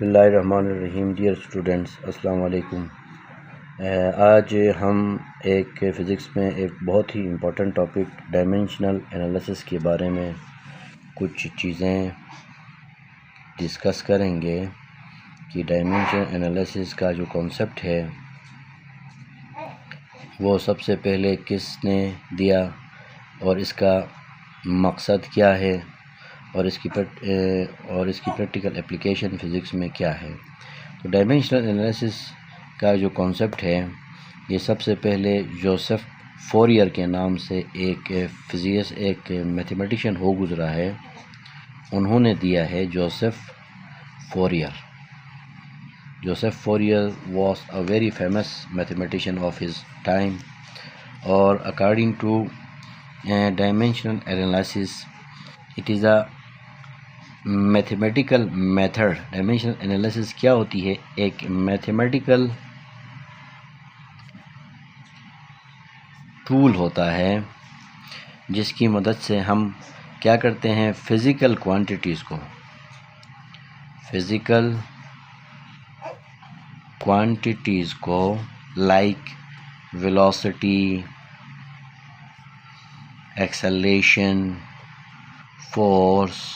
बिस्मिल्लाहिर्रहमानिर्रहीम। Dear students, अस्सलाम वालेकुम। आज हम एक फ़िज़िक्स में एक बहुत ही इम्पोर्टेंट टॉपिक डायमेंशनल एनालिसिस के बारे में कुछ चीज़ें डिस्कस करेंगे कि डायमेंशनल एनालिसिस का जो कॉन्सेप्ट है वो सबसे पहले किसने दिया और इसका मकसद क्या है और इसकी प्रैक्टिकल एप्लीकेशन फ़िज़िक्स में क्या है। तो डायमेंशनल एनालिसिस का जो कॉन्सेप्ट है ये सबसे पहले जोसेफ फोरियर के नाम से एक मैथमेटिशियन हो गुज़रा है, उन्होंने दिया है। Joseph Fourier was a very famous mathematician of his time, or according to dimensional analysis, it is a mathematical method. Dimensional analysis क्या होती है? एक मैथमेटिकल टूल होता है जिसकी मदद से हम क्या करते हैं, फिज़िकल क्वांटिटीज़ को like velocity, acceleration, force,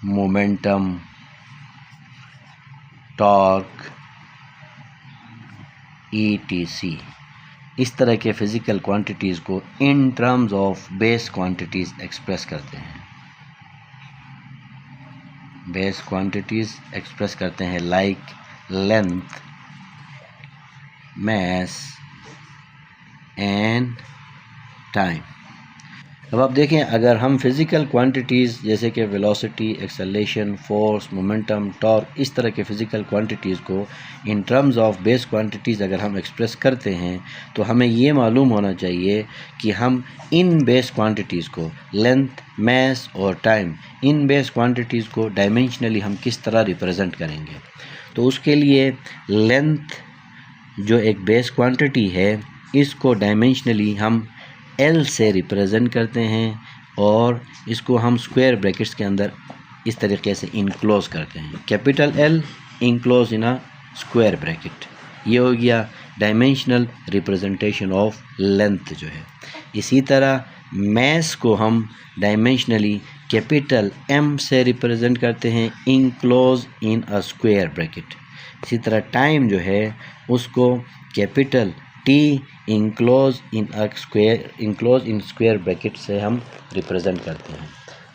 momentum, torque, ETC, इस तरह के फ़िज़िकल क्वांटिटीज़ को इन terms of base quantities express करते हैं। बेस क्वांटिटीज़ एक्सप्रेस करते हैं like length, mass and time. अब आप देखें, अगर हम फिज़िकल क्वांटिटीज़ जैसे कि velocity, acceleration, force, momentum, torque, इस तरह के फ़िज़िकल क्वांटिटीज़ को इन टर्म्स ऑफ बेस क्वांटिटीज़ अगर हम एक्सप्रेस करते हैं तो हमें ये मालूम होना चाहिए कि हम इन बेस क्वांटिटीज़ को लेंथ, मास और टाइम, इन बेस क्वांटिटीज़ को डायमेंशनली हम किस तरह रिप्रेजेंट करेंगे। तो उसके लिए लेंथ जो एक बेस क्वांटिटी है इसको डायमेंशनली हम L से रिप्रेजेंट करते हैं और इसको हम स्क्वायर ब्रैकेट्स के अंदर इस तरीके से इनक्लोज करते हैं। Capital L enclose in a square bracket. ये हो गया डायमेंशनल रिप्रेजेंटेशन ऑफ लेंथ जो है। इसी तरह मास को हम डायमेंशनली कैपिटल M से रिप्रेजेंट करते हैं, enclose in a square bracket. इसी तरह टाइम जो है उसको capital T enclose in square bracket से हम रिप्रेजेंट करते हैं।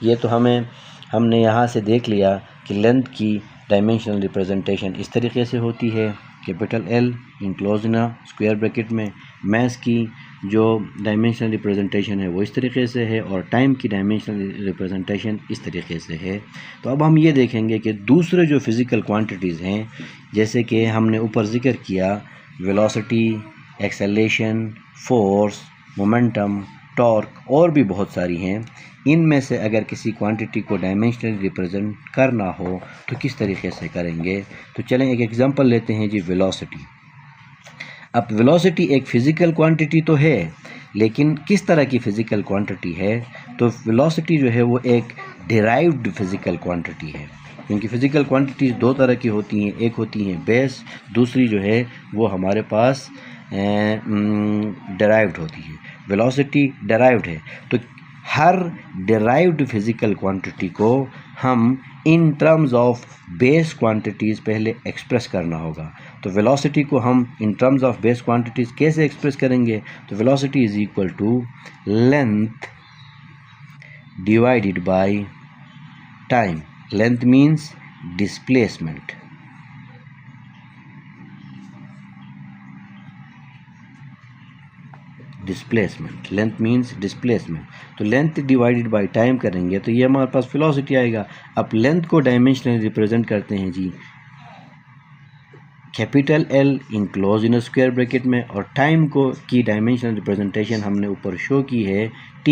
ये तो हमने यहाँ से देख लिया कि लेंथ की डायमेंशनल रिप्रेजेंटेशन इस तरीके से होती है, capital L enclose in a square bracket में। मास की जो डायमेंशनल रिप्रेजेंटेशन है वो इस तरीके से है और टाइम की डायमेंशनल रिप्रेजेंटेशन इस तरीके से है। तो अब हम ये देखेंगे कि दूसरे जो फिज़िकल क्वांटिटीज़ हैं, जैसे कि हमने ऊपर जिक्र किया velocity, acceleration, force, momentum, torque और भी बहुत सारी हैं। इनमें से अगर किसी क्वांटिटी को डायमेंशनली रिप्रेजेंट करना हो तो किस तरीके से करेंगे। तो चलें एक एग्जांपल लेते हैं जी, वेलोसिटी। अब वेलोसिटी एक फ़िज़िकल क्वांटिटी तो है, लेकिन किस तरह की फ़िज़िकल क्वांटिटी है? तो वेलोसिटी जो है वो एक डिराइव्ड फ़िज़िकल क्वांटिटी है, क्योंकि फ़िज़िकल क्वांटिटीज़ दो तरह की होती हैं, एक होती हैं बेस, दूसरी जो है वो हमारे पास डिराइव्ड होती है। वेलोसिटी डिराइव्ड है, तो हर डिराइव्ड फ़िज़िकल क्वांटिटी को हम in terms of base quantities पहले एक्सप्रेस करना होगा। तो वेलोसिटी को हम in terms of base quantities कैसे एक्सप्रेस करेंगे? तो velocity is equal to length divided by time. Length means displacement, length means displacement. तो लेंथ डिवाइडेड बाय टाइम करेंगे तो ये हमारे पास वेलोसिटी आएगा। अब लेंथ को डायमेंशनली रिप्रेजेंट करते हैं जी capital L enclose in square bracket में, और टाइम को की डायमेंशनल रिप्रेजेंटेशन हमने ऊपर शो की है T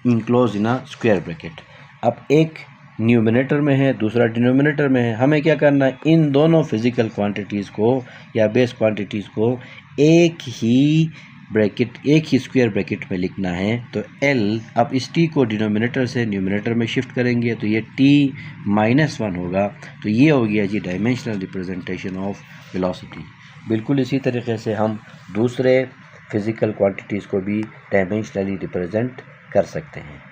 enclose in square bracket. अब एक न्यूमिनेटर में है, दूसरा डिनोमिनेटर में है। हमें क्या करना है, इन दोनों फिज़िकल क्वांटिटीज़ को या बेस क्वांटिटीज़ को एक ही ब्रैकेट एक ही स्क्वायर ब्रैकेट में लिखना है तो एल, अब इस टी को डिनोमिनेटर से न्यूमिनेटर में शिफ्ट करेंगे तो ये टी -1 होगा। तो ये हो गया जी डायमेंशनल रिप्रेजेंटेशन ऑफ वेलोसिटी। बिल्कुल इसी तरीके से हम दूसरे फिज़िकल क्वांटिटीज़ को भी डायमेंशनली रिप्रेजेंट कर सकते हैं।